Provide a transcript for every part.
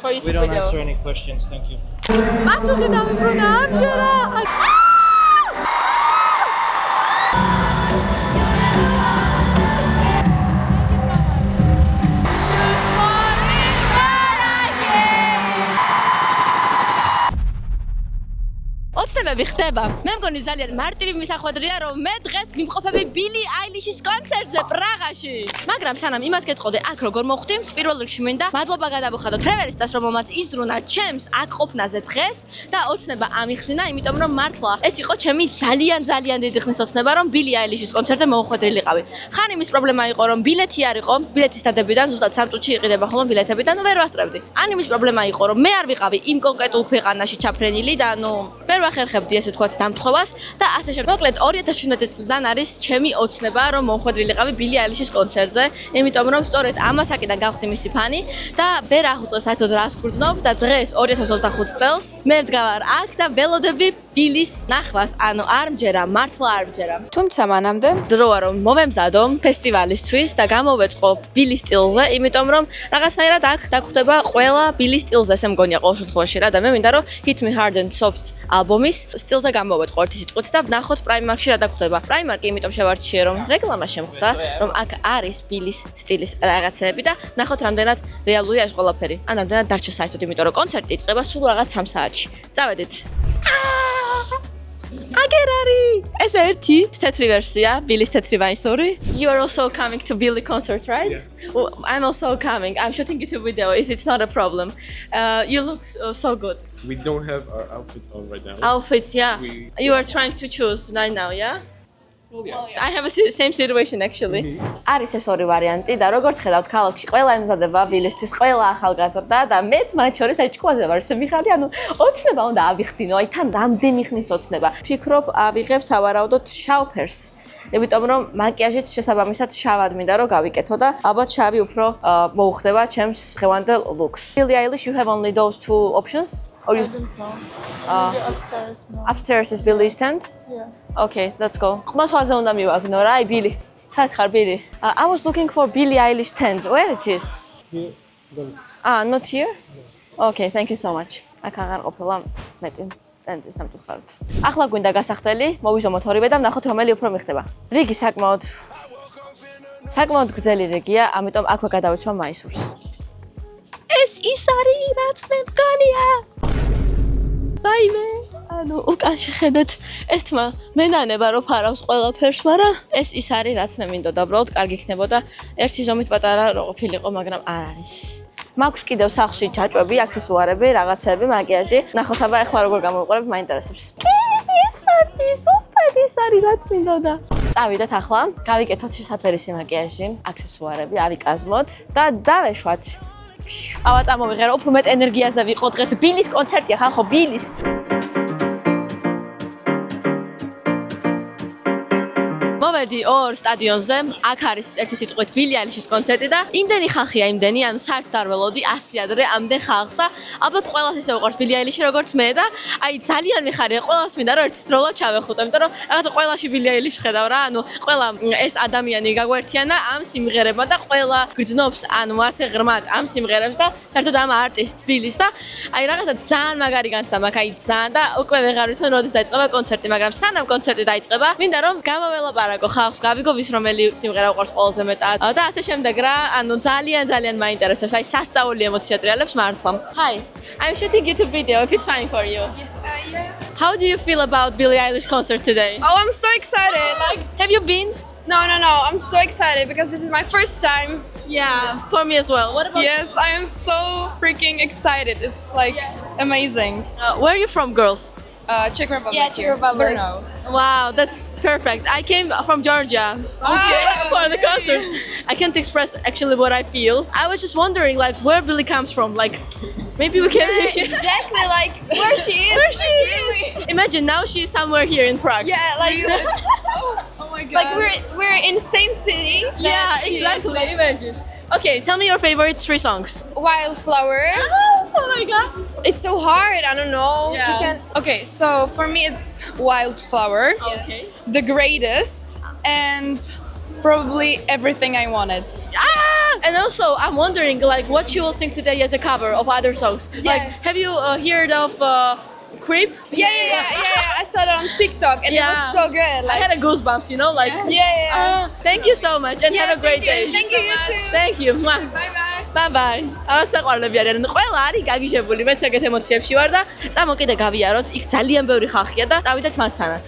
for YouTube We don't video. answer any questions, thank you. პასუხი დავიბრუნა ამჯერა. ოცნებები ხდება. მე მგონი ძალიან მარტივი მისახვედრია, რომ მე დღეს ვიმყოფები ბილი აილიშის კონცერტზე პრაღაში. მაგრამ სანამ იმას გეტყოდე, აქ როგორ მოხვდი, პირველ რიგში მინდა მადლობა გადავუხადო Travelistas, რომ მომაც იზრუნა ჩემს აქ ყოფნაზე დღეს და ოცნება ამიხსნა, იმიტომ რომ მართლა ეს იყო ჩემი ძალიან დიდი ხნის ოცნება, რომ ბილი აილიშის კონცერტზე მოუხვედრილიყავი. ხან იმის პრობლემა იყო, რომ ბილეთი არ იყო, ბილეთის დადებიდან ზუსტად 3 წუთში იყიდება ხოლმე ბილეთები და ვერ ვასწრებდი. ან იმის პრობლემა იყო, რომ მე არ ვიყავი იმ კონკრეტულ ქვეყანაში ჩაფრენილი და ვერ ვახერხებდი ესე თქვათ დამთხოვას და ასე შემდეგ. მოკლედ 2017 წლიდან არის ჩემი ოცნება, რომ მოხვედრილიყავი ბილი აილიშის კონცერტზე, იმიტომ რომ სწორედ ამასაკიდან გავხდი მისი ფანი და ვერ აღუწევს საერთოდ რას გრძნობ და დღეს 2025 წელს მე ვდგავარ აქ და ველოდები ბილის ნახვას, ანუ არ მჯერა, მართლა არ მჯერა. თუმცა მანამდე დროა რომ მომემზადო ფესტივალისთვის და გამოვეწყო ბილის სტილზე, იმიტომ რომ რაღაცნაირად აქ დაგხვდება ყველა ბილის სტილზე, ესე მგონია ყოველ შემთხვევაში რა და მე მინდა რომ Hit Me Hard and Soft ალბომის სტილზე გამოვეწყო ერთი სიტყვით და ვნახოთ Primark-ში რა დაგხვდება. Primark-ი იმიტომ შევარჩიე რომ რეკლამა შემხვდა, რომ აქ არის ბილის სტილის რაღაცეები და ნახოთ რამდენად რეალურია ეს ყველაფერი. ან რამდენად დარჩა საერთოდ, იმიტომ რომ კონცერტი იწყება სულ რაღაც 3 საათში. წავედით. აგერარი! ეს ერთი თეთრი ვერსია, ბილის თეთრი ვაისორი. You are also coming to Billy concert, right? Yeah. Well, I'm also coming. I'm shooting YouTube video if it's not a problem. You look so good. We don't have our outfits on right now. Outfits, yeah. You are trying to choose right now, yeah? Well, yeah. I have a same situation actually. არის ეს ორი ვარიანტი და როგორც ხედავთ, ქალაქში ყველა ემზადება ბილისთვის, ყველა ახალგაზრდა და მეც მათ შორის აჭკვაზე ვარ, ესე მიხარი, ანუ ოცნება უნდა ავიხდინო, აი თან რამდენი ხნის ოცნება. ვფიქრობ, ავიღებ სავარაუდოდ შავფერს. იმიტომ რომ მაკიაჟიც შესაბამისად შავად მინდა რომ გავიკეთო და ალბათ შავი უფრო მოუხდება ჩემს დღევანდელ looks. Billie Eilish, you have only those two options? Or you... I don't know. Maybe upstairs, no. Upstairs is Billy's tent? Yeah. Okay, let's go. ყმასვაზე უნდა მივაგნო რა, აი ბილი. საით ხარ ბილი? I was looking for Billie Eilish tent. Where it is? Here, don't. Not here? Okay, thank you so much. აქ აღარ ყოფილა მეტი სტენდი სამწუხაროდ. ახლა გვინდა გასახდელი, მოვიზომოთ ორივე და ვნახოთ რომელი უფრო მიხდება. რიგი საკმაოდ გრძელი რიგია, ამიტომ აქვე გადავეცვა მაისურს. ეს ის არის, რაც მე მგონია. ვაიმე, ანუ უკან შეხედეთ, ეს თმა მენანება რომ ფარავს ყველაფერს, მაგრამ ეს ის არის, რაც მე მინდოდა, უბრალოდ კარგი იქნებოდა. ერთი ზომით პატარა რო ყოფილიყო, მაგრამ არ არის. მაქვს კიდევ სახლში ჯაჭვები, აქსესუარები, რაღაცები, მაკიაჟი. ნახოთ აბა ახლა როგორ გამოვიყურებ, მაინტერესებს. ეს არის, ზუსტად ის არის, რაც მინდოდა. წავიდეთ ახლა, გავიკეთოთ შესაფერისი მაკიაჟი, აქსესუარები, ავიკაზმოთ და დავეშვათ. ავა წამოვიღერო, უფრო მეტ ენერგიაზე ვიყო დღეს. ბილის კონცერტია, ხალხო, ბილის. მოვედი ორ სტადიონზე, აქ არის ერთი სიტყვით ბილი აილიშის კონცერტი და იმდენი ხალხია, ანუ საერთოდ არ ველოდი 100 ადრე ამდენ ხალხს და ალბათ ყველას ისე უყვარს ბილი აილიში როგორც მე და აი ძალიან მიხარია, ყველას მინდა რომ ერთდროულად ჩავეხუტო, იმიტომ რომ რაღაცა ყველაში ბილი აილიში ხედავ რა, ანუ ყველა ეს ადამიანი გაგვერთიანა ამ სიმღერებმა და ყველა გრძნობს, ანუ ასე ღრმად ამ სიმღერებს და საერთოდ ამ არტისტს ბილის და აი რაღაცა ძალიან მაგარი განცდა მაქვს, აი ძალიან და უკვე ვეღარ ვითომ როდის დაიწყება კონცერტი, მაგრამ სანამ კონცერტი დაიწყება, მინდა რომ გამაველაპარაკო ხალხს, გავიგო ვის რომელი სიმღერა უყვარს ყველაზე მეტად და ასე შემდეგ რა, ანუ ძალიან მაინტერესებს, აი სასწაული ემოცია ტრიალებს მართლა. Hi, I'm shooting YouTube video if it's fine for you. Yes. How do you feel about Billie Eilish concert today? Oh, I'm so excited. Like, Have you been? no. I'm so excited because this is my first time. Yeah, for me as well. What about Yes, I am so freaking excited. It's like amazing. Where are you from, girls? Czech Republic. Yeah, Czech Republic. Brno. Wow, that's perfect. I came from Georgia. Okay. For the concert. I can't express actually what I feel. I was just wondering like where Billie comes from. Like maybe we can Exactly like where she is. Where she is. Imagine now she's somewhere here in Prague. Yeah, like oh my god. Like we're in the same city. Yeah, that she is. exactly. Imagine. Okay, tell me your favorite 3 songs. Wildflower. Oh my god. It's so hard. I don't know. Yeah. You can. Okay, so for me it's Wildflower, Okay. The Greatest, and probably Everything I Wanted. Ah! And also, I'm wondering, like, what she will sing today as a cover of other songs. Yeah. Like, have you heard of Creep? Yeah. I saw it on TikTok and it was so good. I Like, had a goosebumps, you know, like. yeah. Thank you so much and have a great day. Thank you, you too. Thank you. Bye bye. Bye. არა საყვარლები არიან. ყველა არის გაგიჟებული. მეც ეგეთ ემოციებში ვარ და წამო კიდე გავიაროთ. იქ ძალიან ბევრი ხალხია და წავიდეთ მათთანაც.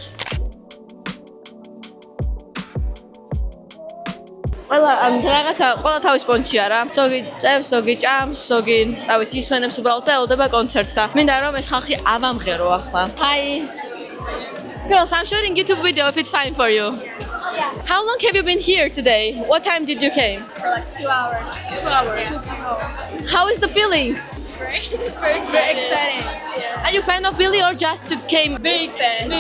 ყველა თავის პონჩი არა. ზოგი წევს, ზოგი ჭამს, ზოგი, რა ვიცი, ისვენებს უბრალოდ და ელოდება კონცერტს და მინდა რომ ეს ხალხი ავამღერო ახლა. Hi. Girls, I'm shooting YouTube video if it's fine for you. How long have you been here today? What time did you came? For like 2 hours. 2 hours. How is the feeling? It's great. Very exciting. Are you a fan of Billie or just came? Big fan.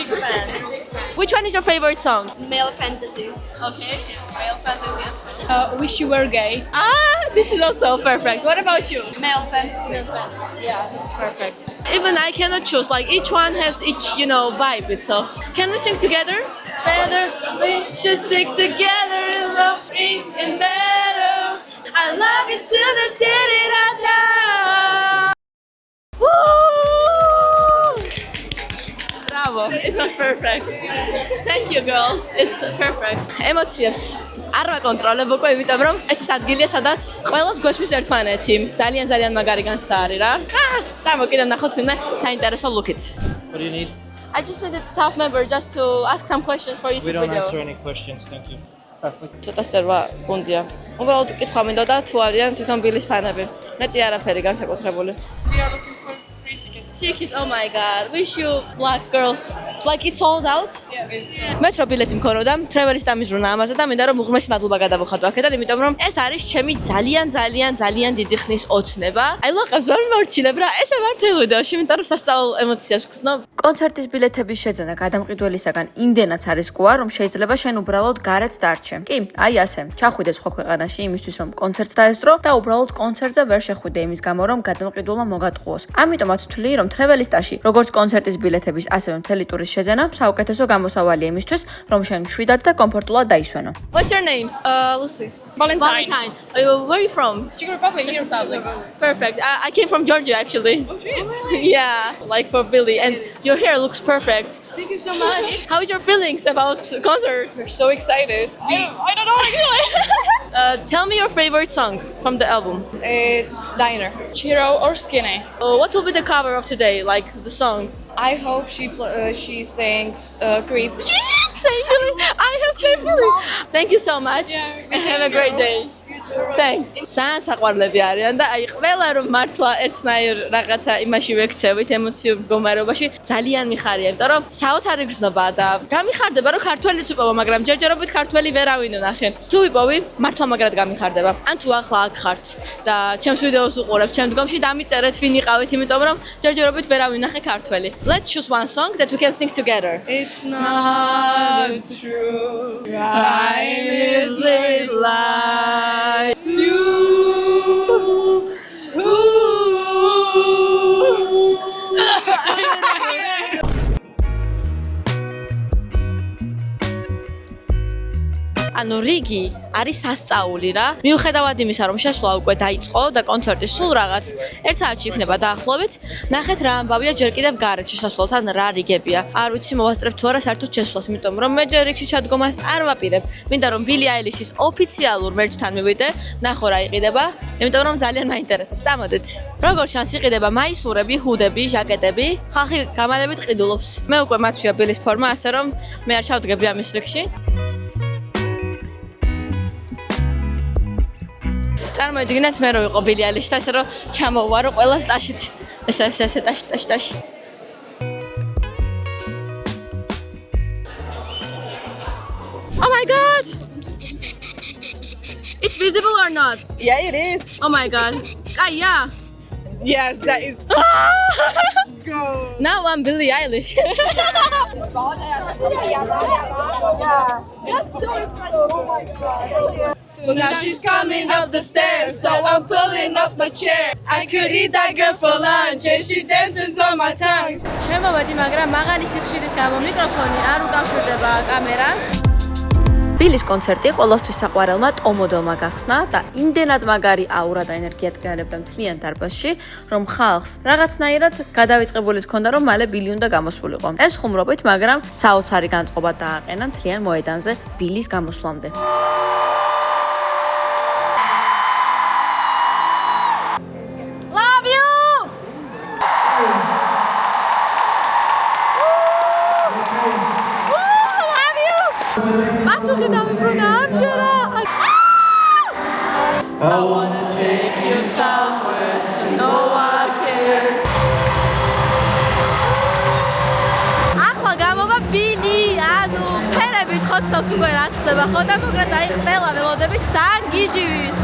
Which one is your favorite song? Male fantasy. Okay. Male fantasy as well. Wish you were gay. This is also perfect. What about you? Male fantasy. Yeah, that's perfect. Even I cannot choose. Like each one has each, vibe itself. Can we sing together? Better, we should stick together and love and better. I love you till the day that I die. Woo! Bravo, it was perfect. Thank you, girls. It's perfect. Emotions. არ ვაკონტროლებ უკვე, იმიტომ რომ ეს ის ადგილია, სადაც ყველას გვესმის ერთმანეთი. ძალიან მაგარი განცდა არის რა. წამო კიდევ ნახოთ ვინმე საინტერესო look-ით. What do you need? I just needed staff member just to ask some questions for YouTube We don't video. answer any questions, thank you. ცოტა სერვა გუნდია. უბრალოდ კითხვა მინდოდა თუ არიან თვითონ ბილის ფანები. მეტი არაფერი განსაკუთრებული. We are looking for free tickets. Tickets, oh my god. Wish you luck, girls. Like it's sold out? Yes. მეც რო ბილეთი მქონოდა, travel-ის დამიზრუნა ამაზე და მინდა რომ უღმესი მადლობა გადავუხატო აქედან, იმიტომ რომ ეს არის ჩემი ძალიან დიდი ხნის ოცნება. აი ლოყებს ვერ მორჩილებ რა, ესე ვარ თელოდაში, იმიტომ რომ სასწაულ ემოციას გრძნობ. კონცერტის ბილეთების შეძენა გადამყიდველისაგან იმდენაც არის ყואה, რომ შეიძლება შენ უბრალოდ გარეთ დარჩე. კი, აი ასე. ჩახვიდე სხვა ქვეყანაში იმისთვის, რომ კონცერტს დაესწრო და უბრალოდ კონცერტზე ვერ შეხვიდე იმის გამო, რომ გადამყიდველმა მოგატყუოს. ამიტომაც ვთვლი, რომ travel-ისტაში, როგორც კონცერტის ბილეთების, ასევე მთელი ტურის შეძენა საუკეთესო გამოსავალია იმისთვის, რომ შენ მშვიდად და კომფორტულად დაისვენო. What's your names? Lucy. Valentine. Where are you from? Czech Republic. Perfect. I came from Georgia actually. Yeah, like for Billie, and your hair looks perfect. Thank you so much. How is your feelings about concert? We're so excited. I don't know what to do. Tell me your favorite song from the album. It's Diner. Chiro or Skinny. What will be the cover of today? Like the song? I hope she sings Creep. Yes, same feeling. I have same feeling. Thank you so much. Yeah, And have a great day. Thanks. ძალიან საყვარლები არიან და აი ყველა რომ მართლა ერთნაირ რაღაცა იმაში ვექცევით ემოციურ მდგომარეობაში ძალიან მიხარია, იმიტომ რომ საოცარი გრძნობაა და გამიხარდება რომ ქართველიც ვიპოვო, მაგრამ ჯერჯერობით ქართველი ვერავინ ვნახე. თუ ვიპოვი, მართლა მაგრად გამიხარდება. ან თუ ახლა აქ ხართ და ჩემს ვიდეოს უყურებთ, ჩემ დგომში დამიწერეთ ვინ იყავით, იმიტომ რომ ჯერჯერობით ვერავინ ვნახე ქართველი. Let's choose one song that we can sing together. It's not true. Right is it like you? ანუ რიგი არის სასწაული რა. მიუხედავად იმისა, რომ შესვლა უკვე დაიწყო და კონცერტი სულ რაღაც 1 საათში იქნება დაახლოებით, ნახეთ რა ამბავია ჯერ კიდევ გარეთ შესასვლელთან რა რიგებია. არ ვიცი მოვასწრებ თუ არა საერთოდ შესვლას, იმიტომ რომ მე ჯერ რიგში ჩადგომას არ ვაპირებ. მინდა რომ Billie Eilish-ის ოფიციალურ მერჩთან მივიდე, ნახო რა იყიდება, იმიტომ რომ ძალიან მაინტერესებს. დამოდეთ. როგორ შანს იყიდება მაისურები, ჰუდები, ჟაკეტები, ხალხი გამალებით ყიდულობს. მე უკვე მაცვია Billie-ის ფორმა, ასე რომ მე არ ჩავდგები ამის რიგში. წარმოიდგინეთ მე რო ვიყო Billie Eilish და ასე რომ ჩამოვარო ყველა სტაშით. ესე ტაში. Oh my god! It's visible or not? Yeah, it is. Oh my god. Yeah. Yes, that is. Go. Now I'm Billie Eilish. So now she's coming up the stairs, so I'm pulling up my chair. I could eat that girl for lunch, and she dances on my tongue. შემოვედი, მაგრამ მაღალი სიხშირის გამო მიკროფონი არ უკავშირდება კამერას. ბილის კონცერტი ყოველთვის საყვარელმა ტომოდელმა გახსნა და იმდენად მაგარი აურა და ენერგია დგანებდა მთლიან დარბაზში, რომ ხალხს რაღაცნაირად გადავიწყებული ჰქონდა, რომ მალე ბილი უნდა გამოსულიყო. ეს ხუმრობით, მაგრამ საოცარი განწყობა დააყენა მთლიან მოედანზე ბილის გამოსვლამდე. პასუხი დავიბრუნა ამჯერა. I wanna take you somewhere so no one can. ახლა გამოვა ბილი, ანუ ფერებით ხოცნობთ უკვე რა ხდება, ხო და მოგრა დაიწყელა ველოდებით ძალიან გიჟივით.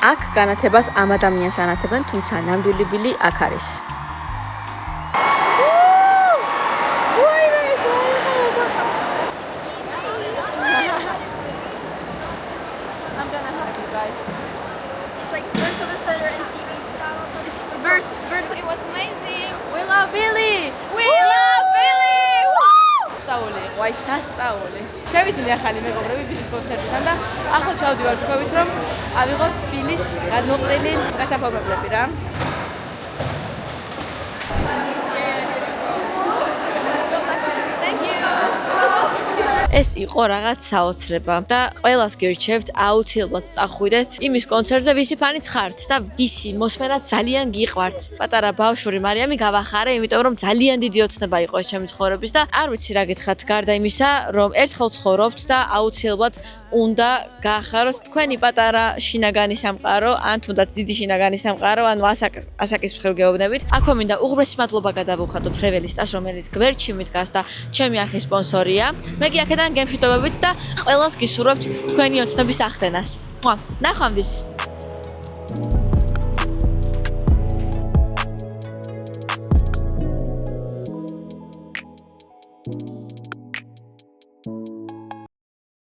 აქ განათებას ამ ადამიანს ანათებენ, თუმცა ნამდვილი ბილი აქ არის. It's like Birds of a Feather and TV style. It's birds. It was amazing. We love Billy! We love Billy! სასწაული, ვაი სასწაული. შევიძინე ახალი მეგობრები ბილის კონცერტიდან და ახლა ჩავდივარ თქვენით, რომ ავიღოთ ბილის გადმოყრილი გასაფორმებლები რა. ეს იყო რაღაც საოცრება და ყველას გირჩევთ აუცილებლად წახვიდეთ იმის კონცერტზე, ვისი ფანიც ხართ და ვისი მოსმენად ძალიან გიყვართ. პატარა ბავშვური მარიამი გავახარე, იმიტომ რომ ძალიან დიდი ოცნება იყო ეს ჩემი ცხოვრების და არ ვიცი რა გითხრათ, გარდა იმისა, რომ ერთხელ ცხოვრობთ და აუცილებლად უნდა გაახაროთ თქვენი პატარა შინაგანი სამყარო, ან თუნდაც დიდი შინაგანი სამყარო, ან ასაკის მხრივ გეუბნებით. აქვე მინდა უღრმესი მადლობა გადავუხადოთ რეველისტას, რომელიც გვერდში მიდგას და ჩემი არხის სპონსორია. მე კი აქედან გემშვიდობებით და ყველას გისურვებთ თქვენი ოცნების ახდენას. ნახვამდის.